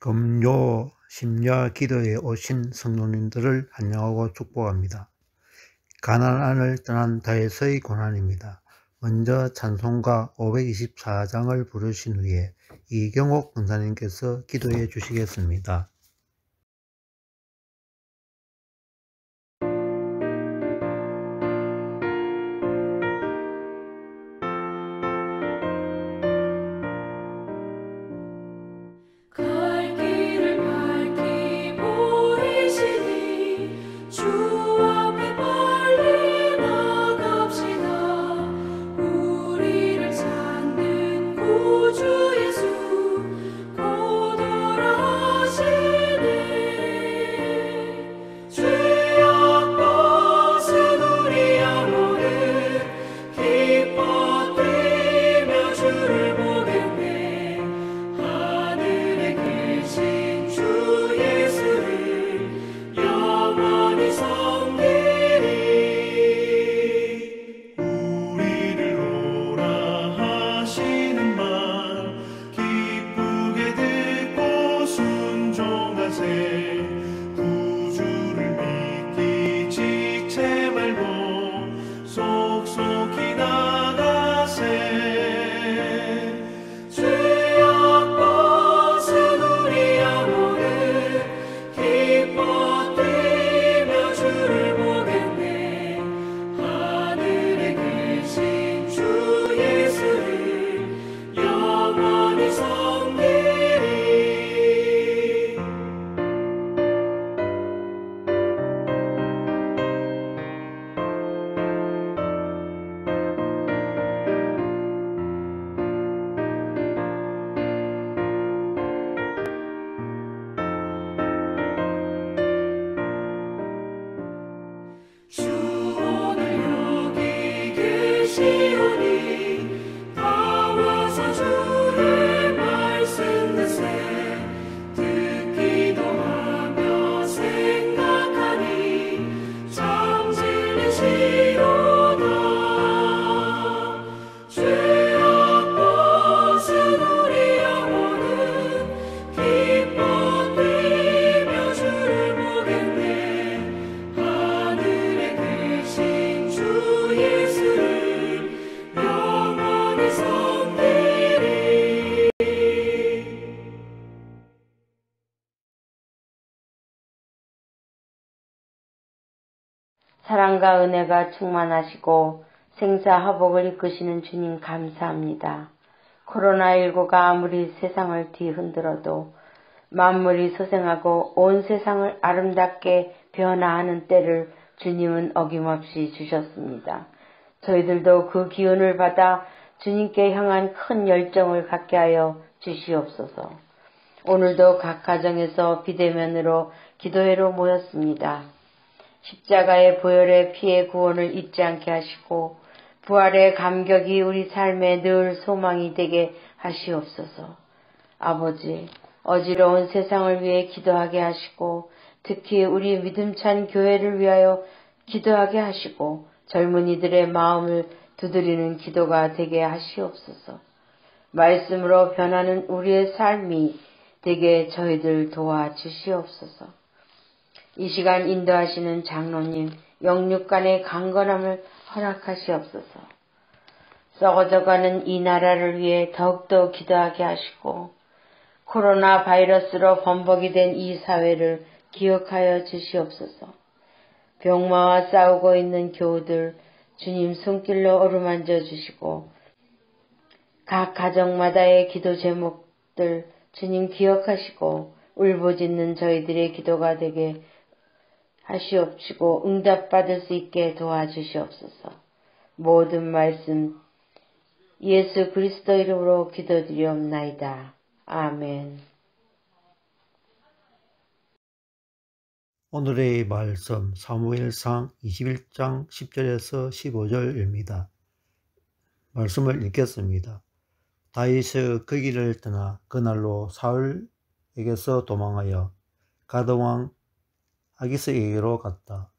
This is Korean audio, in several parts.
금요 심야 기도에 오신 성도님들을 환영하고 축복합니다. 가나안을 떠난 다윗의 고난입니다. 먼저 찬송가 524장을 부르신 후에 이경옥 권사님께서 기도해 주시겠습니다. 사랑과 은혜가 충만하시고 생사화복을 이끄시는 주님 감사합니다. 코로나19가 아무리 세상을 뒤흔들어도 만물이 소생하고 온 세상을 아름답게 변화하는 때를 주님은 어김없이 주셨습니다. 저희들도 그 기운을 받아 주님께 향한 큰 열정을 갖게 하여 주시옵소서. 오늘도 각 가정에서 비대면으로 기도회로 모였습니다. 십자가의 보혈의 피의 구원을 잊지 않게 하시고 부활의 감격이 우리 삶에 늘 소망이 되게 하시옵소서. 아버지, 어지러운 세상을 위해 기도하게 하시고 특히 우리 믿음찬 교회를 위하여 기도하게 하시고 젊은이들의 마음을 두드리는 기도가 되게 하시옵소서. 말씀으로 변하는 우리의 삶이 되게 저희들 도와주시옵소서. 이 시간 인도하시는 장로님 영육간의 강건함을 허락하시옵소서. 썩어져가는 이 나라를 위해 더욱더 기도하게 하시고 코로나 바이러스로 범벅이 된 이 사회를 기억하여 주시옵소서. 병마와 싸우고 있는 교우들 주님 손길로 어루만져 주시고 각 가정마다의 기도 제목들 주님 기억하시고 울부짖는 저희들의 기도가 되게 하시옵시고 응답받을 수 있게 도와주시옵소서. 모든 말씀 예수 그리스도 이름으로 기도드리옵나이다. 아멘. 오늘의 말씀 사무엘상 21장 10절에서 15절입니다. 말씀을 읽겠습니다. 다윗이 그 길을 떠나 그날로 사울에게서 도망하여 가드왕 아기스에게로 갔다.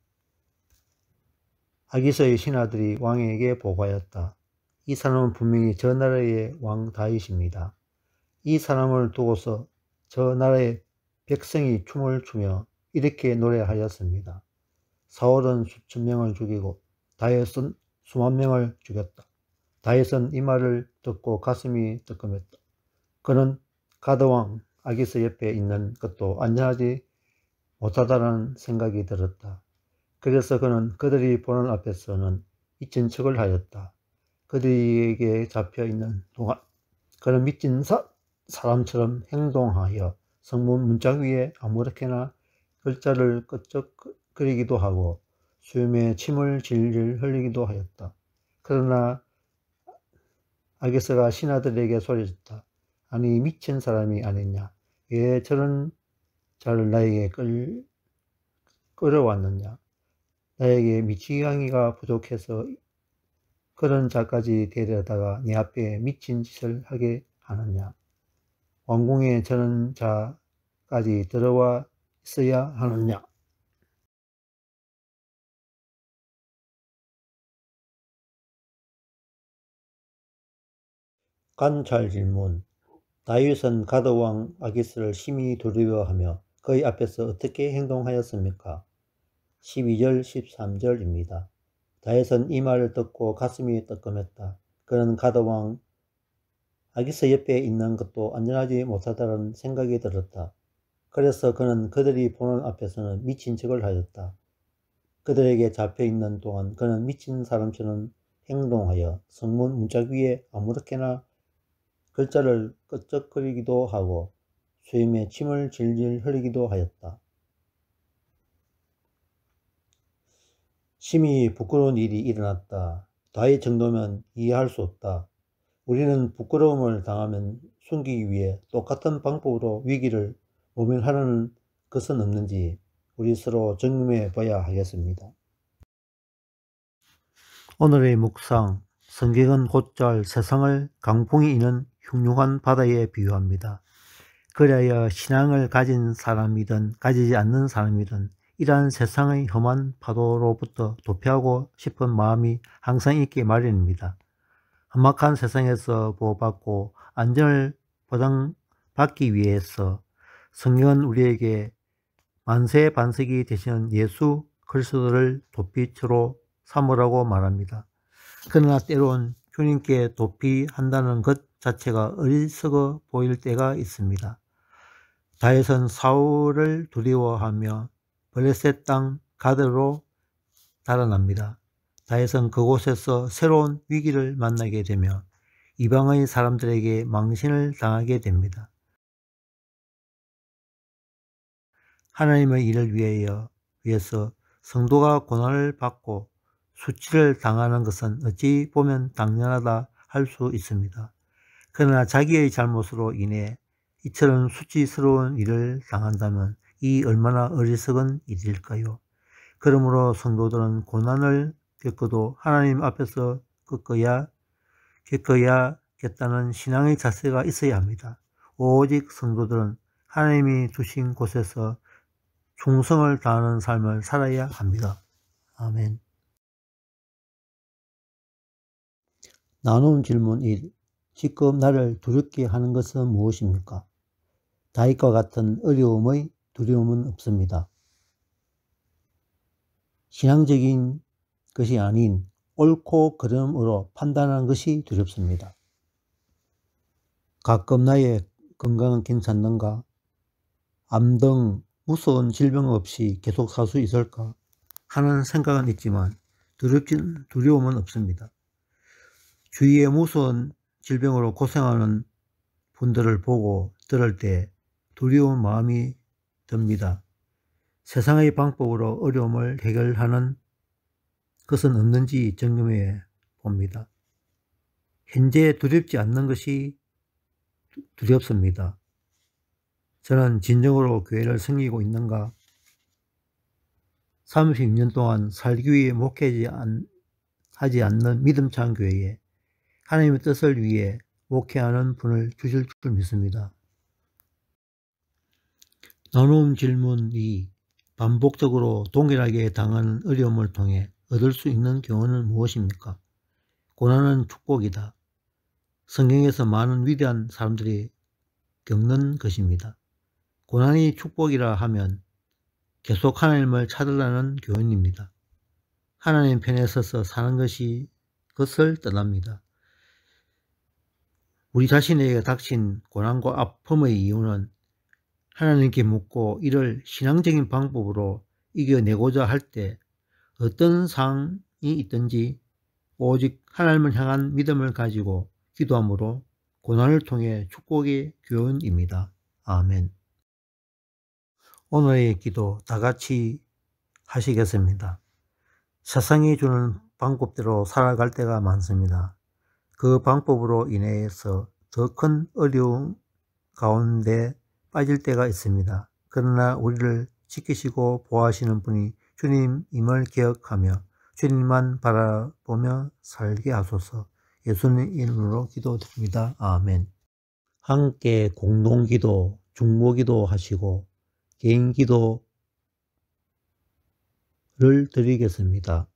아기스의 신하들이 왕에게 보고하였다. 이 사람은 분명히 저 나라의 왕 다윗입니다. 이 사람을 두고서 저 나라의 백성이 춤을 추며 이렇게 노래하였습니다. 사울은 수천 명을 죽이고 다윗은 수만 명을 죽였다. 다윗은 이 말을 듣고 가슴이 뜨끔했다. 그는 가드왕 아기스 옆에 있는 것도 안전하지 못하다는 생각이 들었다. 그래서 그는 그들이 보는 앞에서는 미친 척을 하였다. 그들에게 잡혀 있는 동안 그는 미친 사람처럼 행동하여 성문 문짝 위에 아무렇게나 글자를 끄적거리기도 하고 수염에 침을 질질 흘리기도 하였다. 그러나 아기스가 신하들에게 소리쳤다. 아니 미친 사람이 아니냐. 왜 저런 자를 나에게 끌어왔느냐. 나에게 미치광이가 부족해서 그런 자까지 데려다가 내 앞에 미친 짓을 하게 하느냐. 왕궁에 저런 자까지 들어와 있어야 하느냐. 관찰 질문. 다윗은 가드왕 아기스를 심히 두려워하며 그의 앞에서 어떻게 행동하였습니까? 12절 13절입니다. 다윗은 이 말을 듣고 가슴이 뜨끔했다. 그는 가드왕 아기스 옆에 있는 것도 안전하지 못하다는 생각이 들었다. 그래서 그는 그들이 보는 앞에서는 미친 척을 하였다. 그들에게 잡혀있는 동안 그는 미친 사람처럼 행동하여 성문 문짝 위에 아무렇게나 글자를 끄적거리기도 하고 수염에 침을 질질 흘리기도 하였다. 심히 부끄러운 일이 일어났다. 다윗 정도면 이해할 수 없다. 우리는 부끄러움을 당하면 숨기기 위해 똑같은 방법으로 위기를 모면하려는 것은 없는지 우리 서로 점검해 봐야 하겠습니다. 오늘의 묵상. 성경은 곧잘 세상을 강풍이 이는 흉흉한 바다에 비유합니다. 그리하여 신앙을 가진 사람이든 가지지 않는 사람이든 이러한 세상의 험한 파도로부터 도피하고 싶은 마음이 항상 있기 마련입니다. 험악한 세상에서 보호받고 안전을 보장받기 위해서 성경은 우리에게 만세 반석이 되시는 예수 그리스도를 도피처로 삼으라고 말합니다. 그러나 때론 주님께 도피한다는 것 자체가 어리석어 보일 때가 있습니다. 다윗은 사울을 두려워하며 블레셋 땅 가드로 달아납니다. 다윗은 그곳에서 새로운 위기를 만나게 되며 이방의 사람들에게 망신을 당하게 됩니다. 하나님의 일을 위해서 성도가 고난을 받고 수치를 당하는 것은 어찌 보면 당연하다 할 수 있습니다. 그러나 자기의 잘못으로 인해 이처럼 수치스러운 일을 당한다면 이 얼마나 어리석은 일일까요? 그러므로 성도들은 고난을 겪어도 하나님 앞에서 겪어야겠다는 신앙의 자세가 있어야 합니다. 오직 성도들은 하나님이 두신 곳에서 충성을 다하는 삶을 살아야 합니다. 아멘. 나눔 질문 1. 지금 나를 두렵게 하는 것은 무엇입니까? 다윗과 같은 어려움의 두려움은 없습니다. 신앙적인 것이 아닌 옳고 그름으로 판단하는 것이 두렵습니다. 가끔 나의 건강은 괜찮는가? 암 등 무서운 질병 없이 계속 살 수 있을까? 하는 생각은 있지만 두려움은 없습니다. 주위에 무서운 질병으로 고생하는 분들을 보고 들을 때 두려운 마음이 듭니다. 세상의 방법으로 어려움을 해결하는 것은 없는지 점검해 봅니다. 현재 두렵지 않는 것이 두렵습니다. 저는 진정으로 교회를 섬기고 있는가? 36년 동안 살기 위해 목회하지 않는 믿음찬 교회에 하나님의 뜻을 위해 목회하는 분을 주실 줄 믿습니다. 나눔 질문 2. 반복적으로 동일하게 당하는 어려움을 통해 얻을 수 있는 교훈은 무엇입니까? 고난은 축복이다. 성경에서 많은 위대한 사람들이 겪는 것입니다. 고난이 축복이라 하면 계속 하나님을 찾으라는 교훈입니다. 하나님 편에 서서 사는 것을 떠납니다. 우리 자신에게 닥친 고난과 아픔의 이유는 하나님께 묻고 이를 신앙적인 방법으로 이겨내고자 할 때 어떤 상황이 있든지 오직 하나님을 향한 믿음을 가지고 기도함으로 고난을 통해 축복의 교훈입니다. 아멘. 오늘의 기도 다 같이 하시겠습니다. 세상이 주는 방법대로 살아갈 때가 많습니다. 그 방법으로 인해서 더 큰 어려움 가운데 빠질 때가 있습니다. 그러나 우리를 지키시고 보호하시는 분이 주님임을 기억하며 주님만 바라보며 살게 하소서. 예수님 이름으로 기도드립니다. 아멘. 함께 공동기도, 중보기도 하시고 개인기도를 드리겠습니다.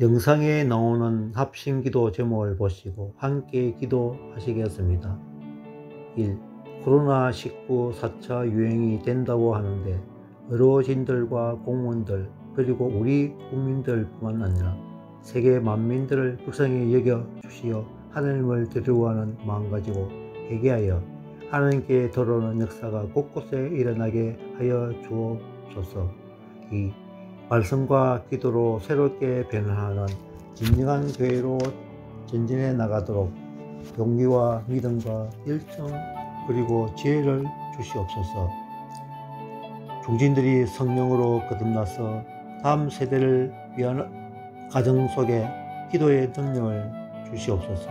영상에 나오는 합심기도 제목을 보시고 함께 기도하시겠습니다. 1. 코로나19 4차 유행이 된다고 하는데 의료진들과 공무원들 그리고 우리 국민들뿐만 아니라 세계 만민들을 불쌍히 여겨 주시어 하나님을 두려워하는 마음 가지고 회개하여 하나님께 돌아오는 역사가 곳곳에 일어나게 하여 주옵소서. 2. 말씀과 기도로 새롭게 변화하는 진정한 교회로 전진해 나가도록 용기와 믿음과 열정 그리고 지혜를 주시옵소서. 중진들이 성령으로 거듭나서 다음 세대를 위한 가정 속에 기도의 능력을 주시옵소서.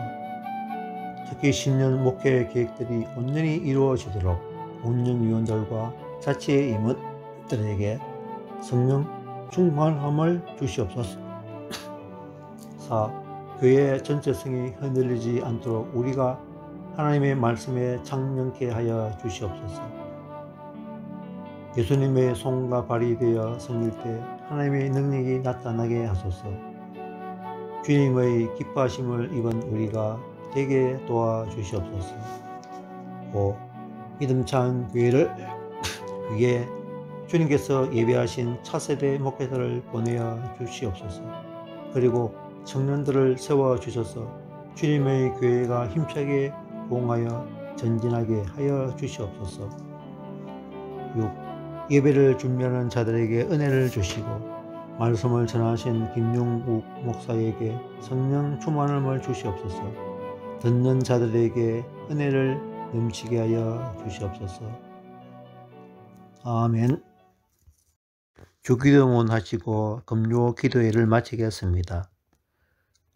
특히 신년 목회 계획들이 온전히 이루어지도록 운영위원들과 자치의 임원들에게 성령 충만함을 주시옵소서. 4. 교회의 전체성이 흔들리지 않도록 우리가 하나님의 말씀에 창념케 하여 주시옵소서. 예수님의 손과 발이 되어 섬길 때 하나님의 능력이 나타나게 하소서. 주님의 기뻐하심을 입은 우리가 되게 도와주시옵소서. 5. 믿음찬 교회를 위해 주님께서 예배하신 차세대 목회자를 보내어 주시옵소서. 그리고 청년들을 세워주셔서 주님의 교회가 힘차게 부흥하여 전진하게 하여 주시옵소서. 6. 예배를 준비하는 자들에게 은혜를 주시고 말씀을 전하신 김용욱 목사에게 성령 충만함을 주시옵소서. 듣는 자들에게 은혜를 넘치게 하여 주시옵소서. 아멘. 주기도문 하시고 금요 기도회를 마치겠습니다.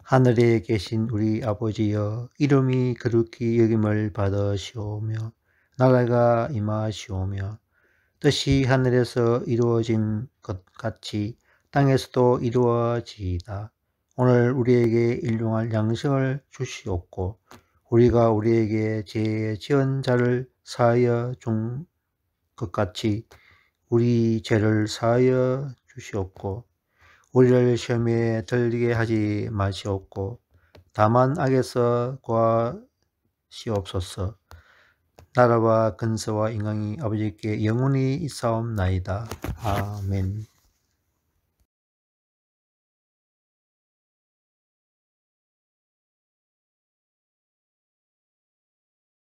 하늘에 계신 우리 아버지여, 이름이 거룩히 여김을 받으시오며 나라가 임하시오며 뜻이 하늘에서 이루어진 것 같이 땅에서도 이루어지이다. 오늘 우리에게 일용할 양식을 주시옵고 우리가 우리에게 죄 지은 자를 사하여 준 것 같이 우리 죄를 사하여 주시옵고 우리를 시험에 들리게 하지 마시옵고 다만 악에서 구하시옵소서. 나라와 근세와 영광이 아버지께 영원히 있사옵나이다. 아멘.